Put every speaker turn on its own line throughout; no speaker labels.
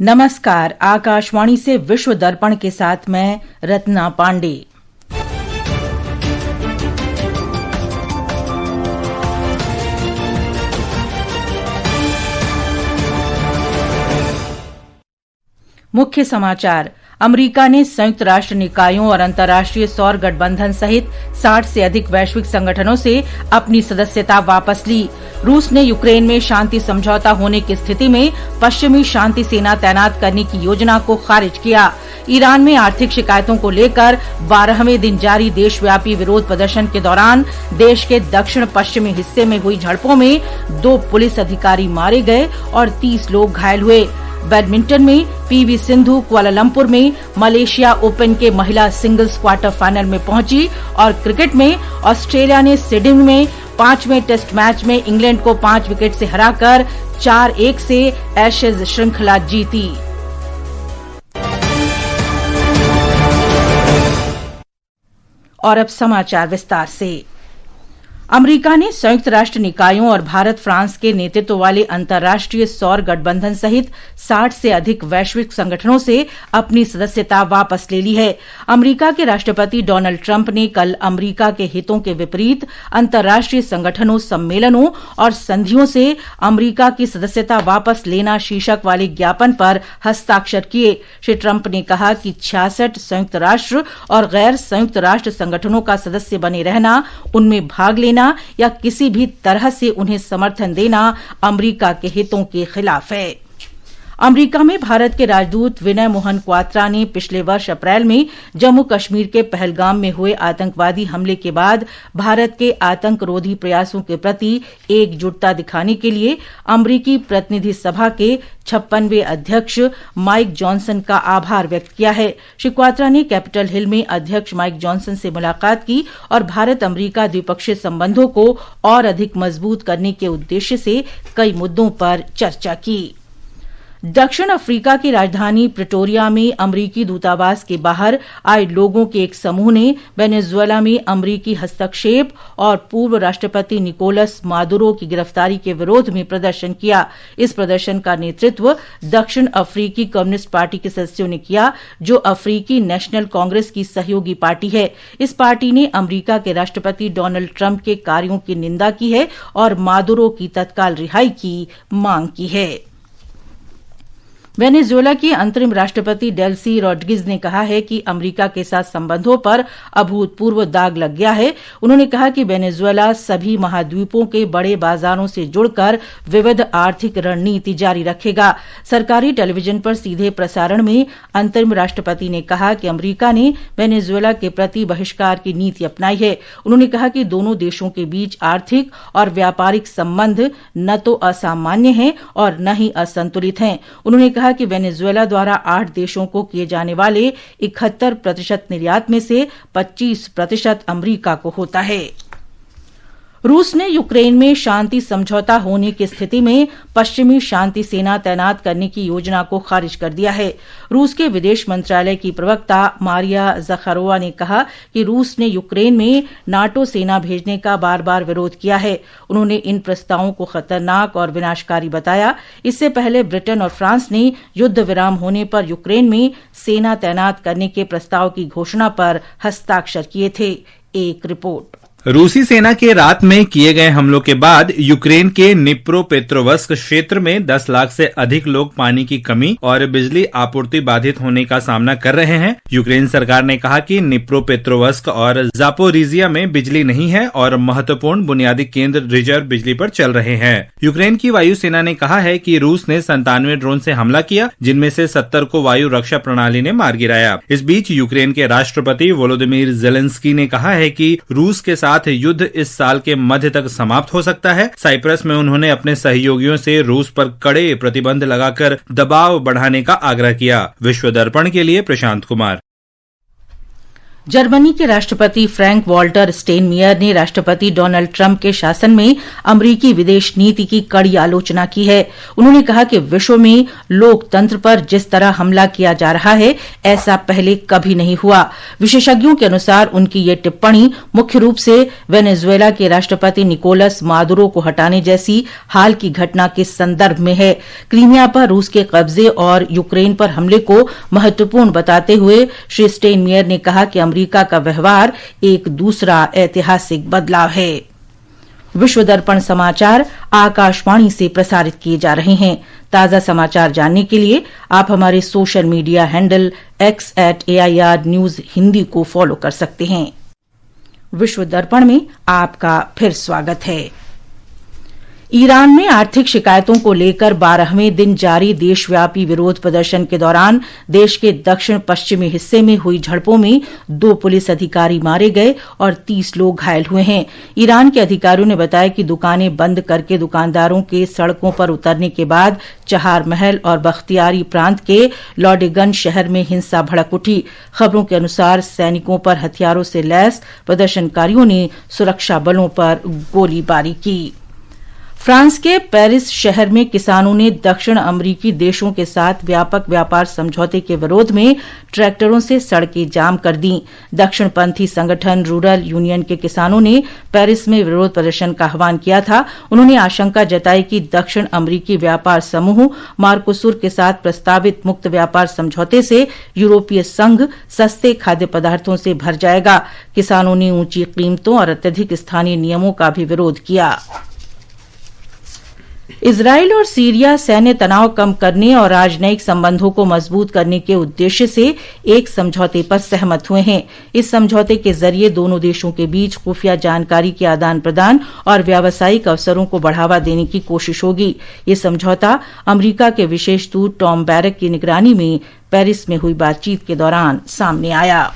नमस्कार, आकाशवाणी से विश्व दर्पण के साथ मैं रत्ना पांडे। मुख्य समाचार। अमेरिका ने संयुक्त राष्ट्र निकायों और अंतर्राष्ट्रीय सौर गठबंधन सहित 60 से अधिक वैश्विक संगठनों से अपनी सदस्यता वापस ली। रूस ने यूक्रेन में शांति समझौता होने की स्थिति में पश्चिमी शांति सेना तैनात करने की योजना को खारिज किया। ईरान में आर्थिक शिकायतों को लेकर 12वें दिन जारी देशव्यापी विरोध प्रदर्शन के दौरान देश के दक्षिण पश्चिमी हिस्से में हुई झड़पों में 2 पुलिस अधिकारी मारे गए और 30 लोग घायल हुए। बैडमिंटन में पीवी सिंधु कुआलालंपुर में मलेशिया ओपन के महिला सिंगल्स क्वार्टर फाइनल में पहुंची और क्रिकेट में ऑस्ट्रेलिया ने सिडनी में 5वें टेस्ट मैच में इंग्लैंड को 5 विकेट से हराकर 4-1 से एशेज श्रृंखला जीती। और अब समाचार विस्तार से। अमेरिका ने संयुक्त राष्ट्र निकायों और भारत फ्रांस के नेतृत्व वाले अंतर्राष्ट्रीय सौर गठबंधन सहित 60 से अधिक वैश्विक संगठनों से अपनी सदस्यता वापस ले ली है। अमेरिका के राष्ट्रपति डोनाल्ड ट्रंप ने कल अमेरिका के हितों के विपरीत अंतर्राष्ट्रीय संगठनों, सम्मेलनों और संधियों से अमेरिका की सदस्यता वापस लेना शीर्षक वाले ज्ञापन पर हस्ताक्षर किए। श्री ट्रंप ने कहा कि 66 संयुक्त राष्ट्र और गैर संयुक्त राष्ट्र संगठनों का सदस्य बने रहना, उनमें भाग लेना या किसी भी तरह से उन्हें समर्थन देना अमेरिका के हितों के खिलाफ है। अमेरिका में भारत के राजदूत विनय मोहन क्वात्रा ने पिछले वर्ष अप्रैल में जम्मू कश्मीर के पहलगाम में हुए आतंकवादी हमले के बाद भारत के आतंकरोधी प्रयासों के प्रति एकजुटता दिखाने के लिए अमेरिकी प्रतिनिधि सभा के 56वें अध्यक्ष माइक जॉनसन का आभार व्यक्त किया है। श्री क्वात्रा ने कैपिटल हिल में अध्यक्ष माइक जॉनसन से मुलाकात की और भारत अमेरिका द्विपक्षीय संबंधों को और अधिक मजबूत करने के उद्देश्य से कई मुद्दों पर चर्चा की। दक्षिण अफ्रीका की राजधानी प्रिटोरिया में अमरीकी दूतावास के बाहर आए लोगों के एक समूह ने वेनेजुएला में अमरीकी हस्तक्षेप और पूर्व राष्ट्रपति निकोलस मादुरो की गिरफ्तारी के विरोध में प्रदर्शन किया। इस प्रदर्शन का नेतृत्व दक्षिण अफ्रीकी कम्युनिस्ट पार्टी के सदस्यों ने किया, जो अफ्रीकी नेशनल कांग्रेस की सहयोगी पार्टी है। इस पार्टी ने अमरीका के राष्ट्रपति डोनाल्ड ट्रंप के कार्यों की निंदा की है और मादुरो की तत्काल रिहाई की मांग की है। वेनेजुएला की अंतरिम राष्ट्रपति डेल्सी रोड्रिग्ज ने कहा है कि अमेरिका के साथ संबंधों पर अभूतपूर्व दाग लग गया है। उन्होंने कहा कि वेनेजुएला सभी महाद्वीपों के बड़े बाजारों से जुड़कर विविध आर्थिक रणनीति जारी रखेगा। सरकारी टेलीविजन पर सीधे प्रसारण में अंतरिम राष्ट्रपति ने कहा कि अमेरिका ने वेनेजुएला के प्रति बहिष्कार की नीति अपनाई है। उन्होंने कहा कि दोनों देशों के बीच आर्थिक और व्यापारिक संबंध न तो असामान्य हैं और न ही असंतुलित हैं। उन्होंने कहा कि वेनेजुएला द्वारा 8 देशों को किए जाने वाले 71% निर्यात में से 25% अमेरिका को होता है। रूस ने यूक्रेन में शांति समझौता होने की स्थिति में पश्चिमी शांति सेना तैनात करने की योजना को खारिज कर दिया है। रूस के विदेश मंत्रालय की प्रवक्ता मारिया ज़खारोवा ने कहा कि रूस ने यूक्रेन में नाटो सेना भेजने का बार बार विरोध किया है। उन्होंने इन प्रस्तावों को खतरनाक और विनाशकारी बताया। इससे पहले ब्रिटेन और फ्रांस ने युद्ध विराम होने पर यूक्रेन में सेना तैनात करने के प्रस्ताव की घोषणा पर हस्ताक्षर किए थे। एक रिपोर्ट।
रूसी सेना के रात में किए गए हमलों के बाद यूक्रेन के निप्रोपेट्रोवस्क क्षेत्र में 10 लाख से अधिक लोग पानी की कमी और बिजली आपूर्ति बाधित होने का सामना कर रहे हैं। यूक्रेन सरकार ने कहा कि निप्रोपेट्रोवस्क और जापोरिजिया में बिजली नहीं है और महत्वपूर्ण बुनियादी केंद्र रिजर्व बिजली पर चल रहे हैं। यूक्रेन की वायुसेना ने कहा है कि रूस ने 97 ड्रोन से हमला किया, जिनमें से 70 को वायु रक्षा प्रणाली ने मार गिराया। इस बीच यूक्रेन के राष्ट्रपति वोलोदिमीर जेलेंस्की ने कहा है कि रूस के साथ युद्ध इस साल के मध्य तक समाप्त हो सकता है। साइप्रस में उन्होंने अपने सहयोगियों से रूस पर कड़े प्रतिबंध लगाकर दबाव बढ़ाने का आग्रह किया। विश्व दर्पण के लिए प्रशांत कुमार।
जर्मनी के राष्ट्रपति फ्रैंक वॉल्टर स्टेनमियर ने राष्ट्रपति डोनाल्ड ट्रंप के शासन में अमरीकी विदेश नीति की कड़ी आलोचना की है। उन्होंने कहा कि विश्व में लोकतंत्र पर जिस तरह हमला किया जा रहा है, ऐसा पहले कभी नहीं हुआ। विशेषज्ञों के अनुसार उनकी ये टिप्पणी मुख्य रूप से वेनेजुएला के राष्ट्रपति निकोलस मादुरो को हटाने जैसी हाल की घटना के संदर्भ में है। क्रीमिया पर रूस के कब्जे और यूक्रेन पर हमले को महत्वपूर्ण बताते हुए श्री स्टेनमियर ने कहा कि अमेरिका का व्यवहार एक दूसरा ऐतिहासिक बदलाव है। विश्व दर्पण समाचार आकाशवाणी से प्रसारित किए जा रहे हैं। ताजा समाचार जानने के लिए आप हमारे social media handle x@AIR News Hindi को फॉलो कर सकते हैं। विश्व दर्पण में आपका फिर स्वागत है। ईरान में आर्थिक शिकायतों को लेकर 12वें दिन जारी देशव्यापी विरोध प्रदर्शन के दौरान देश के दक्षिण पश्चिमी हिस्से में हुई झड़पों में 2 पुलिस अधिकारी मारे गए और 30 लोग घायल हुए हैं। ईरान के अधिकारियों ने बताया कि दुकानें बंद करके दुकानदारों के सड़कों पर उतरने के बाद चहार महल और बख्तियारी प्रांत के लॉडेगन शहर में हिंसा भड़क उठी। खबरों के अनुसार सैनिकों पर हथियारों से लैस प्रदर्शनकारियों ने सुरक्षा बलों पर गोलीबारी की। फ्रांस के पेरिस शहर में किसानों ने दक्षिण अमेरिकी देशों के साथ व्यापक व्यापार समझौते के विरोध में ट्रैक्टरों से सड़कें जाम कर दी। दक्षिणपंथी संगठन रूरल यूनियन के किसानों ने पेरिस में विरोध प्रदर्शन का आह्वान किया था। उन्होंने आशंका जताई कि दक्षिण अमेरिकी व्यापार समूह मार्कोसुर के साथ प्रस्तावित मुक्त व्यापार समझौते से यूरोपीय संघ सस्ते खाद्य पदार्थों से भर जाएगा। किसानों ने ऊंची कीमतों और अत्यधिक स्थानीय नियमों का भी विरोध किया। इजराइल और सीरिया सैन्य तनाव कम करने और राजनयिक संबंधों को मजबूत करने के उद्देश्य से एक समझौते पर सहमत हुए हैं। इस समझौते के जरिए दोनों देशों के बीच खुफिया जानकारी के आदान प्रदान और व्यावसायिक अवसरों को बढ़ावा देने की कोशिश होगी। ये समझौता अमेरिका के विशेष दूत टॉम बैरक की निगरानी में पेरिस में हुई बातचीत के दौरान सामने आया।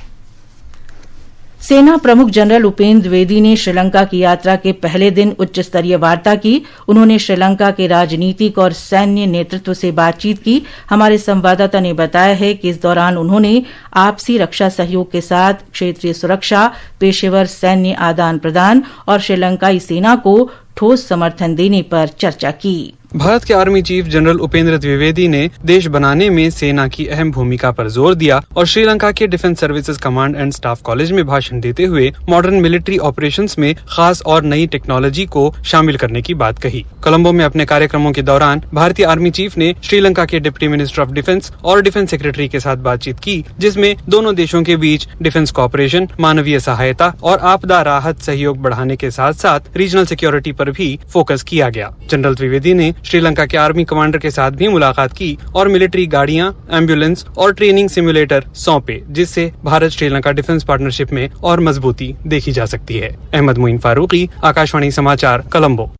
सेना प्रमुख जनरल उपेंद्र द्विवेदी ने श्रीलंका की यात्रा के पहले दिन उच्च स्तरीय वार्ता की। उन्होंने श्रीलंका के राजनीतिक और सैन्य नेतृत्व से बातचीत की। हमारे संवाददाता ने बताया है कि इस दौरान उन्होंने आपसी रक्षा सहयोग के साथ क्षेत्रीय सुरक्षा, पेशेवर सैन्य आदान प्रदान और श्रीलंकाई सेना को ठोस समर्थन देने पर चर्चा की।
भारत के army chief general Upendra Dwivedi ने देश बनाने में सेना की अहम भूमिका पर जोर दिया और श्रीलंका के defence services command and staff college में भाषण देते हुए मॉडर्न मिलिट्री ऑपरेशंस में खास और नई टेक्नोलॉजी को शामिल करने की बात कही। कोलंबो में अपने कार्यक्रमों के दौरान भारतीय आर्मी चीफ ने श्रीलंका के डिप्टी मिनिस्टर ऑफ डिफेंस और डिफेंस सेक्रेटरी के साथ बातचीत की, जिसमें दोनों देशों के बीच डिफेंस कॉपरेशन, मानवीय सहायता और आपदा राहत सहयोग बढ़ाने के साथ साथ रीजनल सिक्योरिटी पर भी फोकस किया गया। जनरल द्विवेदी ने श्रीलंका के आर्मी कमांडर के साथ भी मुलाकात की और मिलिट्री गाड़ियां, एम्बुलेंस और ट्रेनिंग सिमुलेटर सौंपे, जिससे भारत श्रीलंका डिफेंस पार्टनरशिप में और मजबूती देखी जा सकती है। अहमद मोइन फारूकी, आकाशवाणी समाचार, कोलंबो।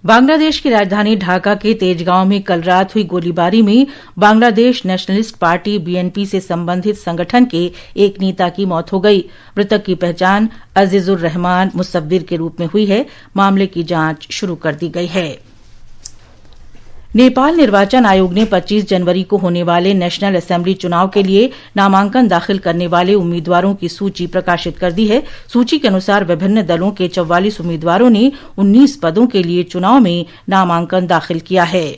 बांग्लादेश की राजधानी ढाका के तेजगांव में कल रात हुई गोलीबारी में बांग्लादेश नेशनलिस्ट पार्टी BNP से संबंधित संगठन के एक नेता की मौत हो गई। मृतक की पहचान अजीजुर रहमान मुसव्विर के रूप में हुई है। मामले की जांच शुरू कर दी गई है। नेपाल निर्वाचन आयोग ने 25 जनवरी को होने वाले नेशनल असेंबली चुनाव के लिए नामांकन दाखिल करने वाले उम्मीदवारों की सूची प्रकाशित कर दी है। सूची के अनुसार विभिन्न दलों के 44 उम्मीदवारों ने 19 पदों के लिए चुनाव में नामांकन दाखिल किया है।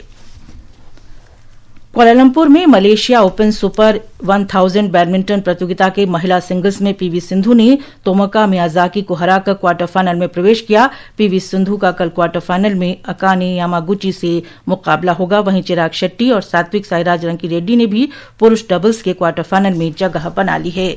कोलालंपुर में मलेशिया ओपन सुपर 1000 बैडमिंटन प्रतियोगिता के महिला सिंगल्स में पीवी सिंधु ने तोमोका मियाजाकी को हराकर क्वार्टर फाइनल में प्रवेश किया। पीवी सिंधु का कल क्वार्टर फाइनल में अकाने यामागुची से मुकाबला होगा। वहीं चिराग शेट्टी और सात्विक साईराज रंकीरेड्डी ने भी पुरुष डबल्स के क्वार्टर फाइनल में जगह बना ली है।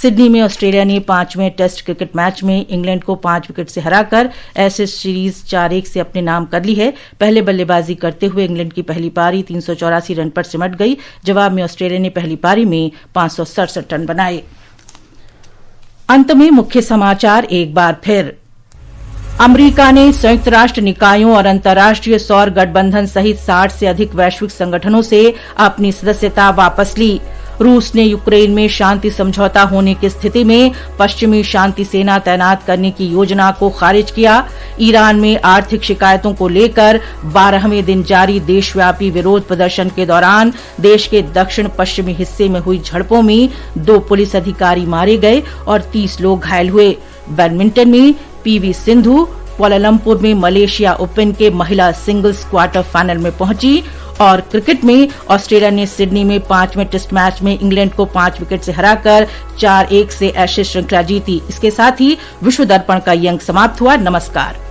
सिडनी में ऑस्ट्रेलिया ने 5वें टेस्ट क्रिकेट मैच में इंग्लैंड को 5 विकेट से हराकर एशेज सीरीज 4-1 से अपने नाम कर ली है। पहले बल्लेबाजी करते हुए इंग्लैंड की पहली पारी 384 रन पर सिमट गई। जवाब में ऑस्ट्रेलिया ने पहली पारी में 567 रन बनाए। अंत में मुख्य समाचार एक बार फिर। अमेरिका ने संयुक्त राष्ट्र निकायों और अंतर्राष्ट्रीय सौर गठबंधन सहित 60 से अधिक वैश्विक संगठनों से अपनी सदस्यता वापस ली। रूस ने यूक्रेन में शांति समझौता होने की स्थिति में पश्चिमी शांति सेना तैनात करने की योजना को खारिज किया। ईरान में आर्थिक शिकायतों को लेकर 12वें दिन जारी देशव्यापी विरोध प्रदर्शन के दौरान देश के दक्षिण पश्चिमी हिस्से में हुई झड़पों में 2 पुलिस अधिकारी मारे गए और 30 लोग घायल हुए। बैडमिंटन में पीवी सिंधु कुआलालंपुर में मलेशिया ओपन के महिला सिंगल्स क्वार्टर फाइनल में पहुंची और क्रिकेट में ऑस्ट्रेलिया ने सिडनी में 5वें टेस्ट मैच में इंग्लैंड को 5 विकेट से हराकर 4-1 से एशेज श्रृंखला जीती। इसके साथ ही विश्व दर्पण का ये अंक समाप्त हुआ। नमस्कार।